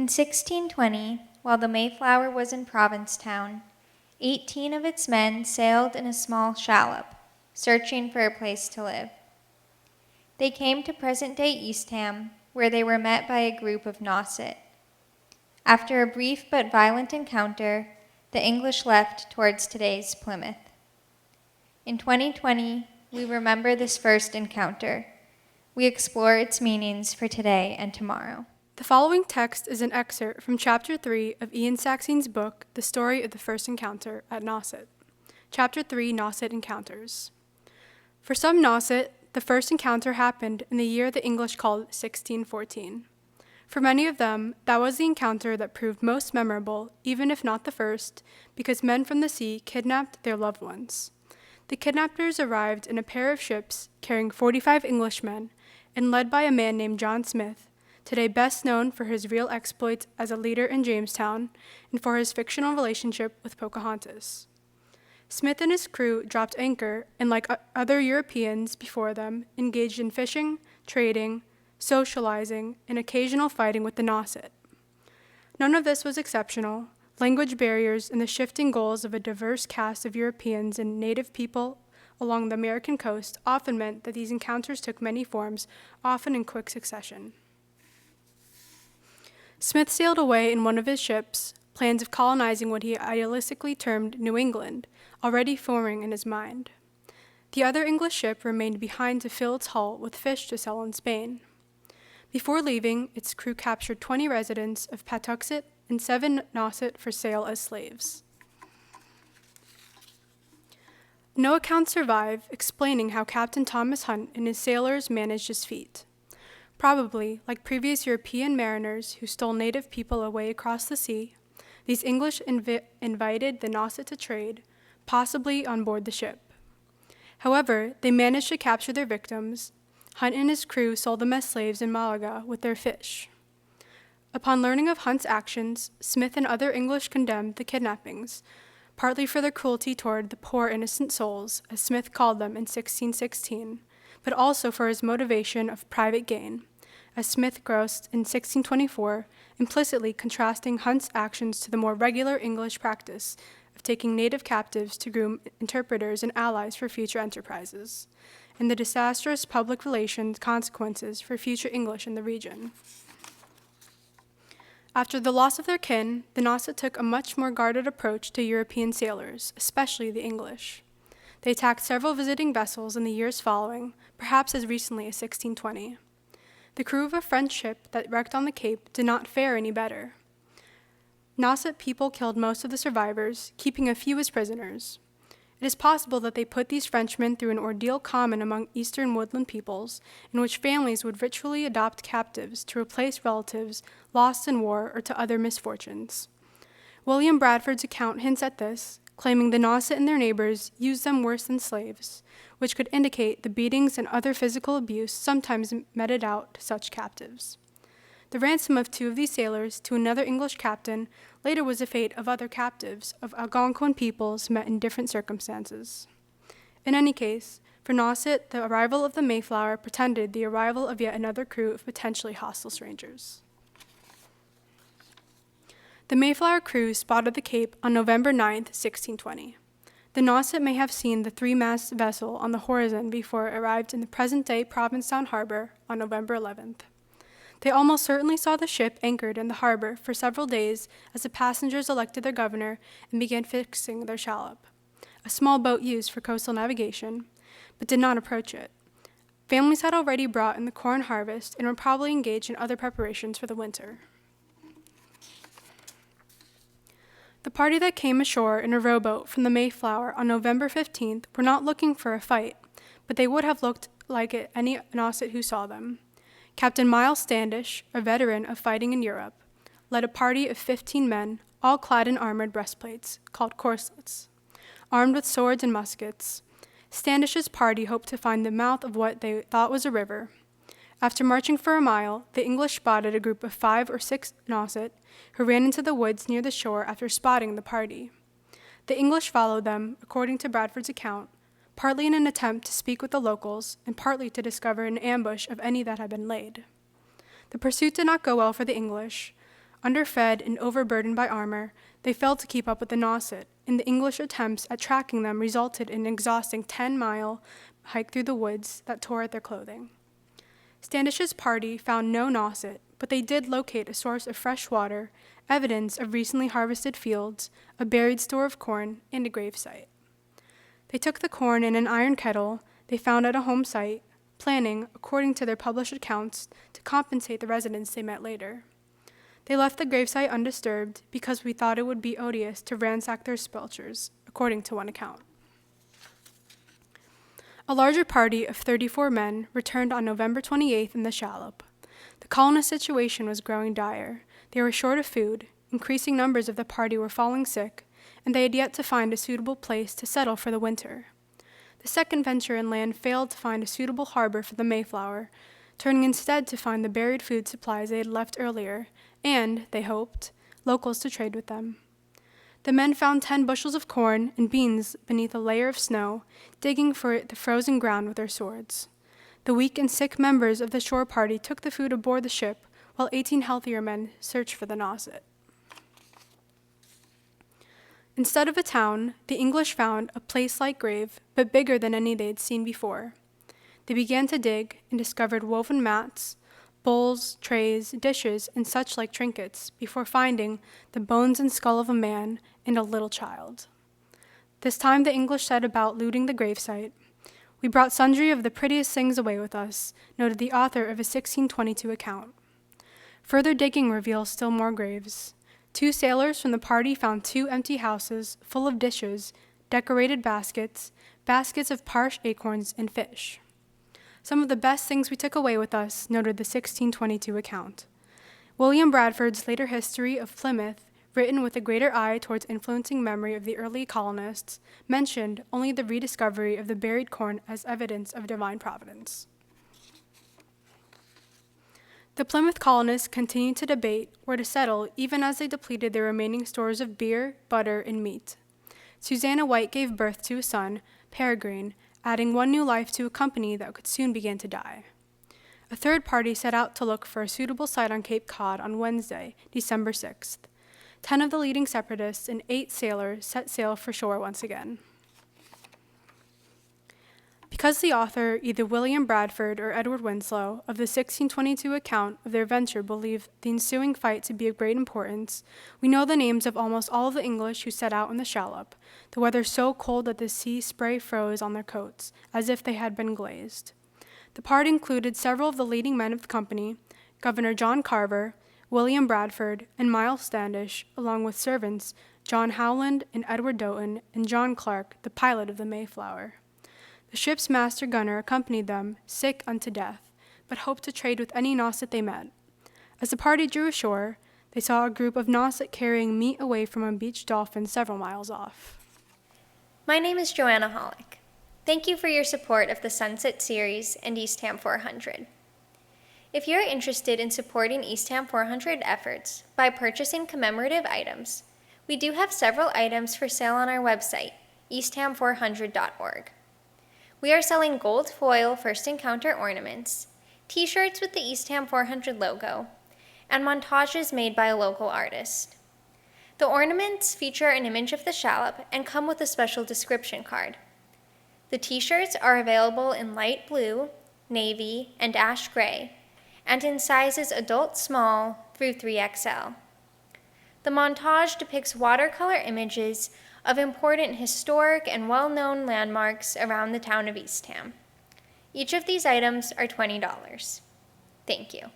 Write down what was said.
In 1620, while the Mayflower was in Provincetown, 18 of its men sailed in a small shallop, searching for a place to live. They came to present-day Eastham, where they were met by a group of Nauset. After a brief but violent encounter, the English left towards today's Plymouth. In 2020, we remember this first encounter. We explore its meanings for today and tomorrow. The following text is an excerpt from Chapter 3 of Ian Saxine's book, The Story of the First Encounter at Nauset. Chapter 3, Nauset Encounters. For some Nauset, the first encounter happened in the year the English called 1614. For many of them, that was the encounter that proved most memorable, even if not the first, because men from the sea kidnapped their loved ones. The kidnappers arrived in a pair of ships carrying 45 Englishmen and led by a man named John Smith, today best known for his real exploits as a leader in Jamestown and for his fictional relationship with Pocahontas. Smith and his crew dropped anchor and, like other Europeans before them, engaged in fishing, trading, socializing, and occasional fighting with the Nauset. None of this was exceptional. Language barriers and the shifting goals of a diverse cast of Europeans and native people along the American coast often meant that these encounters took many forms, often in quick succession. Smith sailed away in one of his ships, plans of colonizing what he idealistically termed New England, already forming in his mind. The other English ship remained behind to fill its hull with fish to sell in Spain. Before leaving, its crew captured 20 residents of Patuxet and 7 Nauset for sale as slaves. No accounts survive explaining how Captain Thomas Hunt and his sailors managed his feat. Probably, like previous European mariners who stole native people away across the sea, these English invited the Nauset to trade, possibly on board the ship. However, they managed to capture their victims. Hunt and his crew sold them as slaves in Malaga with their fish. Upon learning of Hunt's actions, Smith and other English condemned the kidnappings, partly for their cruelty toward the poor innocent souls, as Smith called them in 1616, but also for his motivation of private gain, as Smith grossed in 1624, implicitly contrasting Hunt's actions to the more regular English practice of taking native captives to groom interpreters and allies for future enterprises, and the disastrous public relations consequences for future English in the region. After the loss of their kin, the Nauset took a much more guarded approach to European sailors, especially the English. They attacked several visiting vessels in the years following, perhaps as recently as 1620. The crew of a French ship that wrecked on the Cape did not fare any better. Nauset people killed most of the survivors, keeping a few as prisoners. It is possible that they put these Frenchmen through an ordeal common among eastern woodland peoples, in which families would ritually adopt captives to replace relatives lost in war or to other misfortunes. William Bradford's account hints at this, claiming the Nauset and their neighbors used them worse than slaves, which could indicate the beatings and other physical abuse sometimes meted out to such captives. The ransom of 2 of these sailors to another English captain later was the fate of other captives of Algonquin peoples met in different circumstances. In any case, for Nauset, the arrival of the Mayflower portended the arrival of yet another crew of potentially hostile strangers. The Mayflower crew spotted the Cape on November 9, 1620. The Nauset may have seen the 3-masted vessel on the horizon before it arrived in the present-day Provincetown harbor on November 11th. They almost certainly saw the ship anchored in the harbor for several days as the passengers elected their governor and began fixing their shallop, a small boat used for coastal navigation, but did not approach it. Families had already brought in the corn harvest and were probably engaged in other preparations for the winter. The party that came ashore in a rowboat from the Mayflower on November 15th were not looking for a fight, but they would have looked like it any Nauset who saw them. Captain Miles Standish, a veteran of fighting in Europe, led a party of 15 men, all clad in armored breastplates, called corslets. Armed with swords and muskets, Standish's party hoped to find the mouth of what they thought was a river. After marching for a mile, the English spotted a group of 5 or 6 Nauset who ran into the woods near the shore after spotting the party. The English followed them, according to Bradford's account, partly in an attempt to speak with the locals and partly to discover an ambush of any that had been laid. The pursuit did not go well for the English. Underfed and overburdened by armor, they failed to keep up with the Nauset, and the English attempts at tracking them resulted in an exhausting 10-mile hike through the woods that tore at their clothing. Standish's party found no Nauset, but they did locate a source of fresh water, evidence of recently harvested fields, a buried store of corn, and a gravesite. They took the corn in an iron kettle they found at a home site, planning, according to their published accounts, to compensate the residents they met later. They left the gravesite undisturbed because we thought it would be odious to ransack their sepulchres, according to one account. A larger party of 34 men returned on November 28th in the shallop. The colonist situation was growing dire. They were short of food, increasing numbers of the party were falling sick, and they had yet to find a suitable place to settle for the winter. The second venture inland failed to find a suitable harbor for the Mayflower, turning instead to find the buried food supplies they had left earlier, and, they hoped, locals to trade with them. The men found 10 bushels of corn and beans beneath a layer of snow, digging for the frozen ground with their swords. The weak and sick members of the shore party took the food aboard the ship, while 18 healthier men searched for the Nauset. Instead of a town, the English found a place-like grave, but bigger than any they had seen before. They began to dig and discovered woven mats, bowls, trays, dishes, and such like trinkets, before finding the bones and skull of a man and a little child. This time the English set about looting the gravesite. We brought sundry of the prettiest things away with us, noted the author of a 1622 account. Further digging reveals still more graves. 2 sailors from the party found 2 empty houses full of dishes, decorated baskets, baskets of parched acorns, and fish. Some of the best things we took away with us, noted the 1622 account. William Bradford's later history of Plymouth, written with a greater eye towards influencing memory of the early colonists, mentioned only the rediscovery of the buried corn as evidence of divine providence. The Plymouth colonists continued to debate where to settle even as they depleted their remaining stores of beer, butter, and meat. Susanna White gave birth to a son, Peregrine, adding one new life to a company that could soon begin to die. A third party set out to look for a suitable site on Cape Cod on Wednesday, December 6th. 10 of the leading separatists and 8 sailors set sail for shore once again. Because the author, either William Bradford or Edward Winslow, of the 1622 account of their venture believed the ensuing fight to be of great importance, we know the names of almost all of the English who set out in the shallop, the weather so cold that the sea spray froze on their coats, as if they had been glazed. The party included several of the leading men of the company, Governor John Carver, William Bradford, and Miles Standish, along with servants John Howland and Edward Doughton, and John Clark, the pilot of the Mayflower. The ship's master gunner accompanied them, sick unto death, but hoped to trade with any Nauset they met. As the party drew ashore, they saw a group of Nauset carrying meat away from a beached dolphin several miles off. My name is Joanna Hollick. Thank you for your support of the Sunset series and Eastham 400. If you're interested in supporting Eastham 400 efforts by purchasing commemorative items, we do have several items for sale on our website, eastham400.org. We are selling gold foil First Encounter ornaments, t-shirts with the Eastham 400 logo, and montages made by a local artist. The ornaments feature an image of the shallop and come with a special description card. The t-shirts are available in light blue, navy, and ash gray, and in sizes adult small through 3XL. The montage depicts watercolor images of important historic and well-known landmarks around the town of Eastham. Each of these items are $20. Thank you.